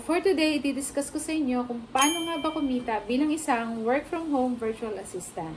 For today, i-discuss ko sa inyo kung paano nga ba kumita bilang isang work from home virtual assistant.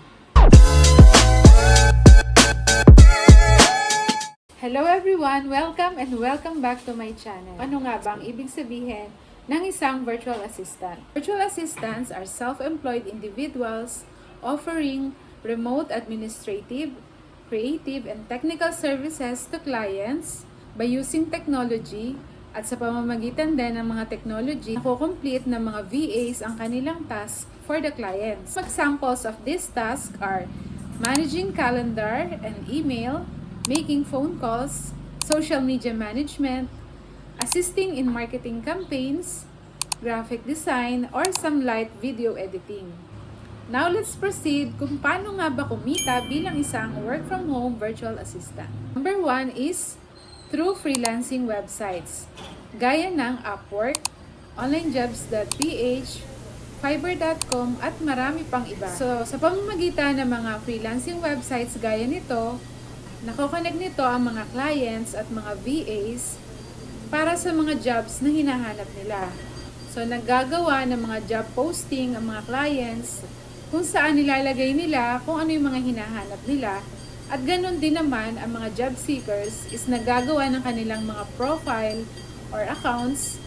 Hello everyone! Welcome and welcome back to my channel. Ano nga ba ang ibig sabihin ng isang virtual assistant? Virtual assistants are self-employed individuals offering remote administrative, creative, and technical services to clients by using technology at sa pamamagitan din ng mga technology, nako-complete ng mga VAs ang kanilang task for the clients. Examples of this task are managing calendar and email, making phone calls, social media management, assisting in marketing campaigns, graphic design, or some light video editing. Now let's proceed kung paano nga ba kumita bilang isang work from home virtual assistant. Number 1 is through freelancing websites, gaya ng Upwork, onlinejobs.ph, fiverr.com at marami pang iba. So, sa pamamagitan ng mga freelancing websites gaya nito, nakokonect nito ang mga clients at mga VAs para sa mga jobs na hinahanap nila. So, naggagawa ng mga job posting ang mga clients kung saan nilalagay nila kung ano yung mga hinahanap nila. At ganun din naman ang mga job seekers is nagagawa ng kanilang mga profile or accounts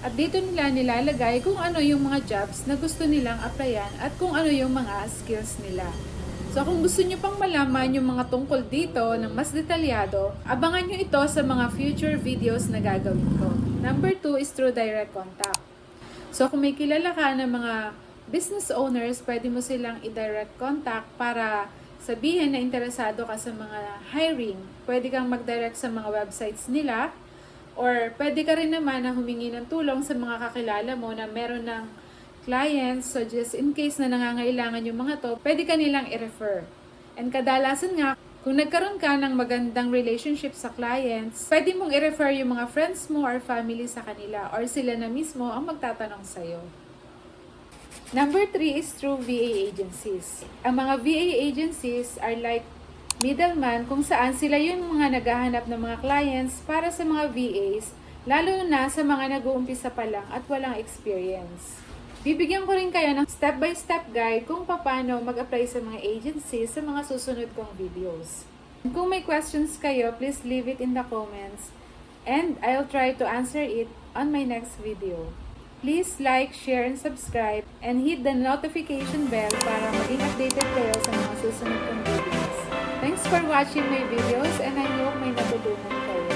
at dito nila nilalagay kung ano yung mga jobs na gusto nilang applyan at kung ano yung mga skills nila. So kung gusto nyo pang malaman yung mga tungkol dito ng mas detalyado, abangan nyo ito sa mga future videos na gagawin ko. Number 2 is through direct contact. So kung may kilala ka ng mga business owners, pwede mo silang i-direct contact para sabihin na interesado ka sa mga hiring. Pwede kang mag-direct sa mga websites nila or pwede ka rin naman na humingi ng tulong sa mga kakilala mo na meron ng clients. So just in case na nangangailangan yung mga to, pwede ka nilang i-refer. And kadalasan nga, kung nagkaroon ka ng magandang relationship sa clients, pwede mong i-refer yung mga friends mo or family sa kanila or sila na mismo ang magtatanong sa'yo. Number 3 is through VA agencies. Ang mga VA agencies are like middleman kung saan sila yung mga naghahanap ng mga clients para sa mga VAs, lalo na sa mga nag-uumpisa pa lang at walang experience. Bibigyan ko rin kayo ng step-by-step guide kung paano mag-apply sa mga agencies sa mga susunod kong videos. Kung may questions kayo, please leave it in the comments and I'll try to answer it on my next video. Please like, share, and subscribe, and hit the notification bell para maging updated kayo sa mga susunod kong videos. Thanks for watching my videos, and I hope may natutunan kayo.